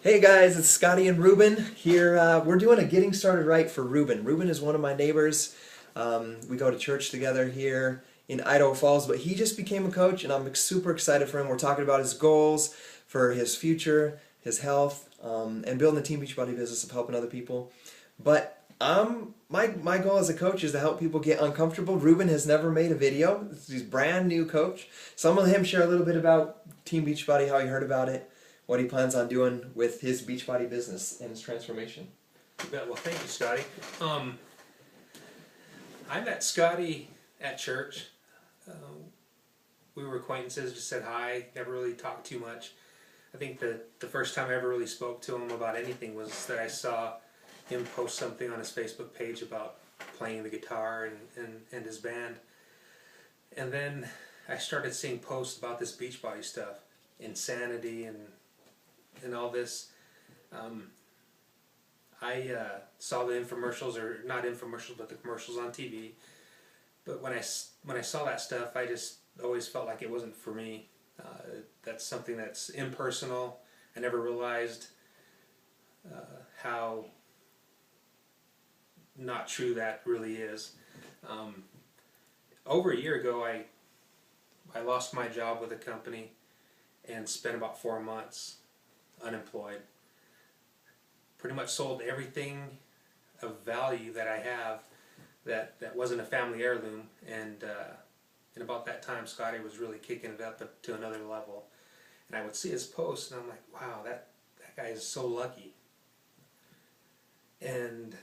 Hey guys, it's Scottie and Reuben here. We're doing a getting started right for Reuben. Reuben is one of my neighbors. We go to church together here in Idaho Falls, but he just became a coach, and I'm super excited for him. We're talking about his goals for his future, his health, and building a Team Beachbody business of helping other people. But my goal as a coach is to help people get uncomfortable. Reuben has never made a video. He's a brand new coach. So I'm going to let him share a little bit about Team Beachbody, how he heard about it, what he plans on doing with his Beachbody business and his transformation. You bet. Well, thank you, Scotty. I met Scotty at church. We were acquaintances, just said hi, never really talked too much. I think the first time I ever really spoke to him about anything was that I saw him post something on his Facebook page about playing the guitar and his band. And then I started seeing posts about this Beachbody stuff, insanity and all this. I saw the infomercials, or not infomercials, but the commercials on TV. But when I saw that stuff, I just always felt like it wasn't for me. That's something that's impersonal. I never realized how not true that really is. Over a year ago, I lost my job with a company and spent about 4 months unemployed. Pretty much sold everything of value that I have that wasn't a family heirloom, and about that time Scotty was really kicking it up to another level. And I would see his posts and I'm like, wow, that guy is so lucky. And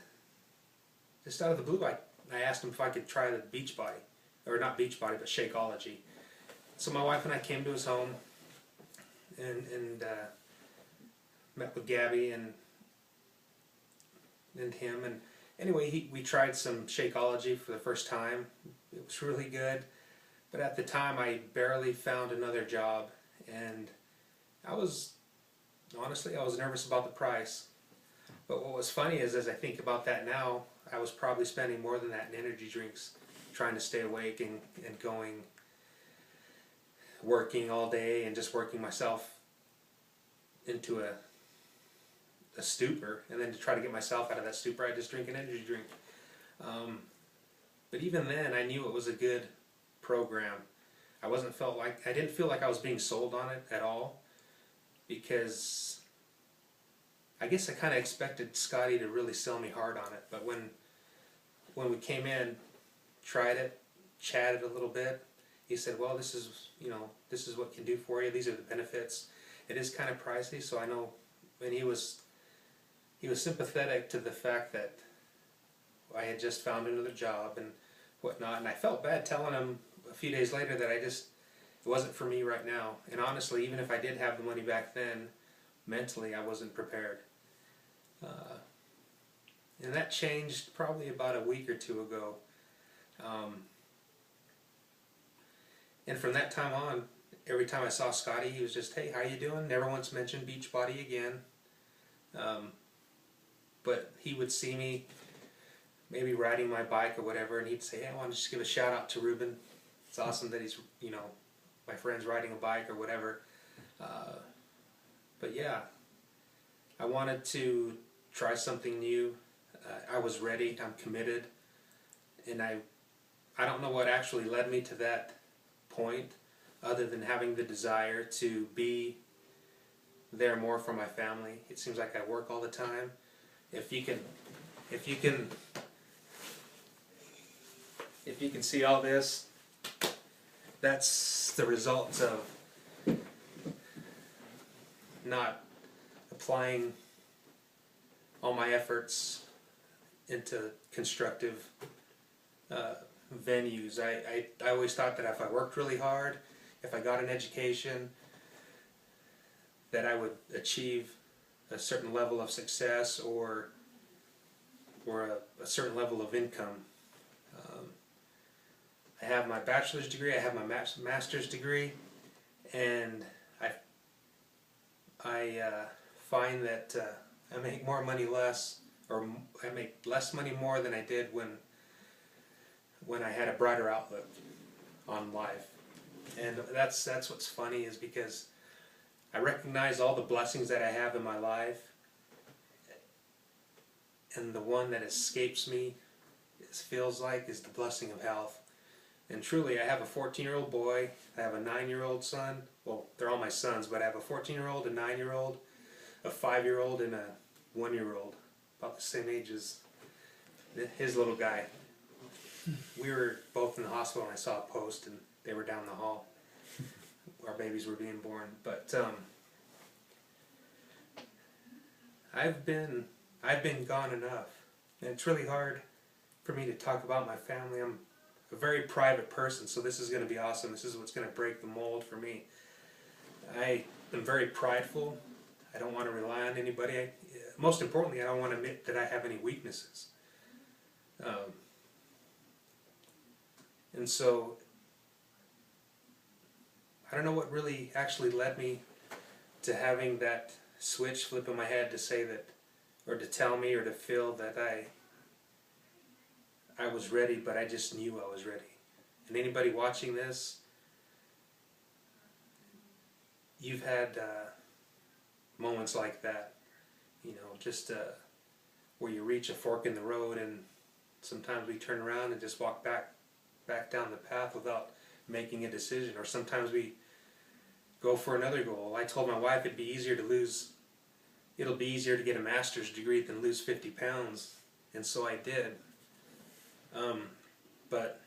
just out of the blue, I asked him if I could try the Beachbody, or not Beachbody, but Shakeology. So my wife and I came to his home and met with Gabby and him, and anyway, we tried some Shakeology for the first time. It was really good, but at the time I barely found another job, and I was nervous about the price. But what was funny is, as I think about that now, I was probably spending more than that in energy drinks, trying to stay awake and working all day and just working myself into a stupor, and then to try to get myself out of that stupor, I just drink an energy drink. But even then, I knew it was a good program. I didn't feel like I was being sold on it at all, because I guess I kind of expected Scotty to really sell me hard on it. But when we came in, tried it, chatted a little bit, he said, "Well, this is what it can do for you. These are the benefits. It is kind of pricey, so I know." And he was sympathetic to the fact that I had just found another job and whatnot, and I felt bad telling him a few days later that it wasn't for me right now. And honestly, even if I did have the money back then, mentally I wasn't prepared. And that changed probably about a week or two ago. And from that time on, every time I saw Scotty, he was just, "Hey, how you doing?" Never once mentioned Beachbody again. But he would see me maybe riding my bike or whatever, and he'd say, "Hey, I want to just give a shout out to Reuben. It's awesome that he's, my friend's riding a bike," or whatever. But yeah, I wanted to try something new. I was ready. I'm committed, and I don't know what actually led me to that point, other than having the desire to be there more for my family. It seems like I work all the time. If you can see all this, that's the result of not applying all my efforts into constructive venues. I always thought that if I worked really hard, if I got an education, that I would achieve a certain level of success or a certain level of income. I have my bachelor's degree, I have my master's degree, and I find that I make more money less, or I make less money more than I did when I had a brighter outlook on life. And that's what's funny, is because I recognize all the blessings that I have in my life, and the one that escapes me, it feels like, is the blessing of health. And truly, I have a 14-year-old boy, I have a 9-year-old son, well, they're all my sons, but I have a 14-year-old, a 9-year-old, a 5-year-old, and a 1-year-old, about the same age as his little guy. We were both in the hospital and I saw a post and they were down the hall. Our babies were being born. But I've been gone enough. And it's really hard for me to talk about my family. I'm a very private person, so this is going to be awesome. This is what's going to break the mold for me. I am very prideful. I don't want to rely on anybody. Most importantly, I don't want to admit that I have any weaknesses. And so, I don't know what really actually led me to having that switch flip in my head to say that, or to tell me, or to feel that I was ready, but I just knew I was ready. And anybody watching this, you've had moments like that, you know, just where you reach a fork in the road, and sometimes we turn around and just walk back down the path without making a decision, or sometimes we go for another goal. I told my wife it'll be easier to get a master's degree than lose 50 pounds, and so I did. But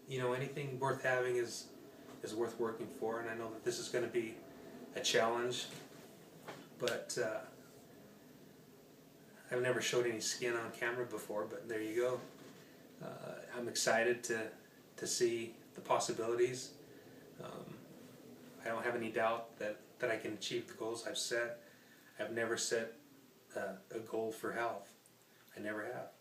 you know, anything worth having is worth working for, and I know that this is going to be a challenge, but I've never showed any skin on camera before, but there you go. I'm excited to see the possibilities. I don't have any doubt that I can achieve the goals I've set. I've never set a goal for health. I never have.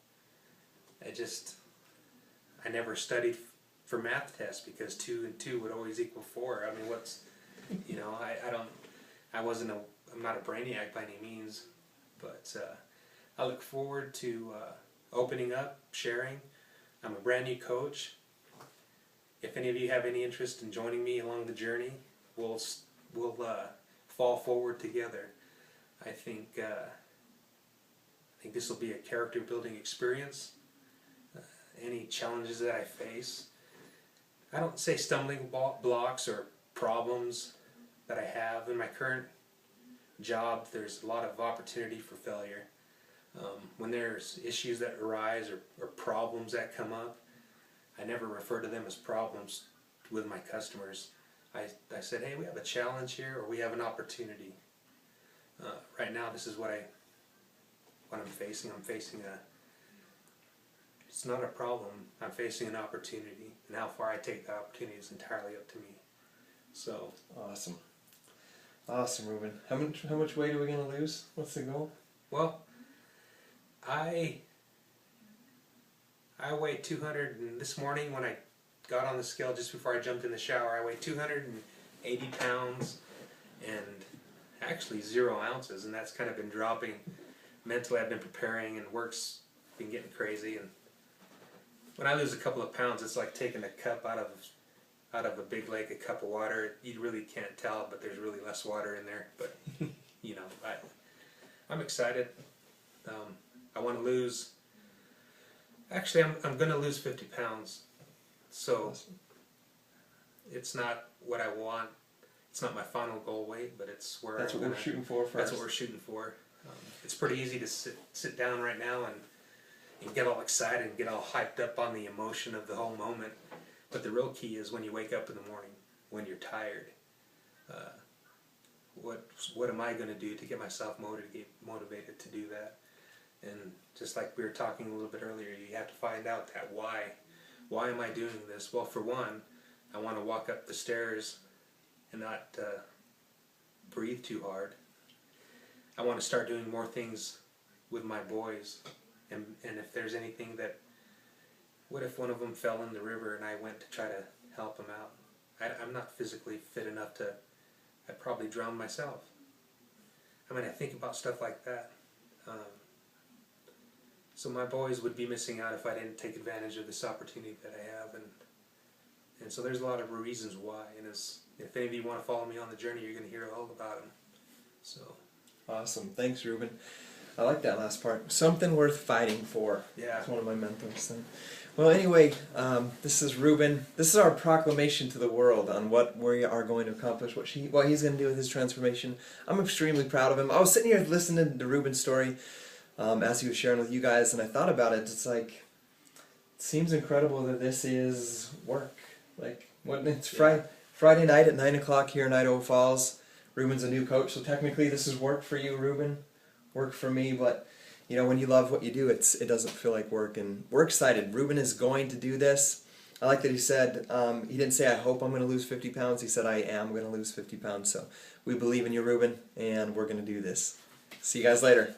I never studied for math tests because 2 and 2 would always equal 4. I mean, you know, I'm not a brainiac by any means, but I look forward to opening up, sharing. I'm a brand new coach. If any of you have any interest in joining me along the journey, we'll fall forward together. I think this will be a character building experience. Any challenges that I face, I don't say stumbling blocks or problems that I have in my current job. There's a lot of opportunity for failure. When there's issues that arise or problems that come up, I never refer to them as problems with my customers. I said, hey, we have a challenge here, or we have an opportunity. Right now, this is what I'm facing. It's not a problem. I'm facing an opportunity, and how far I take that opportunity is entirely up to me. So Awesome, Reuben. How much weight are we gonna lose? What's the goal? well, I weighed 200, and this morning when I got on the scale just before I jumped in the shower, I weighed 280 pounds and actually 0 ounces, and that's kind of been dropping. Mentally, I've been preparing, and work's been getting crazy. And when I lose a couple of pounds, it's like taking a cup out of a big lake, a cup of water. You really can't tell, but there's really less water in there. But you know, I'm excited. I want to lose. Actually, I'm going to lose 50 pounds. So it's not what I want. It's not my final goal weight, but it's where that's what we're shooting for first. That's what we're shooting for. It's pretty easy to sit down right now and get all excited and get all hyped up on the emotion of the whole moment. But the real key is when you wake up in the morning, when you're tired. What am I going to do to get myself motivated to do that? And just like we were talking a little bit earlier, you have to find out that why. Why am I doing this? Well, for one, I want to walk up the stairs and not breathe too hard. I want to start doing more things with my boys. And if there's anything that, what if one of them fell in the river and I went to try to help him out? I'm not physically fit enough I'd probably drown myself. I mean, I think about stuff like that. So my boys would be missing out if I didn't take advantage of this opportunity that I have, and And so there's a lot of reasons why. And if any of you want to follow me on the journey, you're going to hear all about them. So Awesome. Thanks, Reuben. I like that last part. Something worth fighting for. yeah, That's one of my mentors. So. Well, anyway, this is Reuben. This is our proclamation to the world on what we are going to accomplish, what he's going to do with his transformation. I'm extremely proud of him. I was sitting here listening to Reuben's story as he was sharing with you guys, and I thought about it. It's like, it seems incredible that this is work. Like, when it's Friday night at 9 o'clock here in Idaho Falls. Reuben's a new coach, so technically this is work for you, Reuben. Work for me, but you know, when you love what you do, it doesn't feel like work, and we're excited. Reuben is going to do this. I like that he said, he didn't say, I hope I'm going to lose 50 pounds. He said, I am going to lose 50 pounds. So we believe in you, Reuben, and we're going to do this. See you guys later.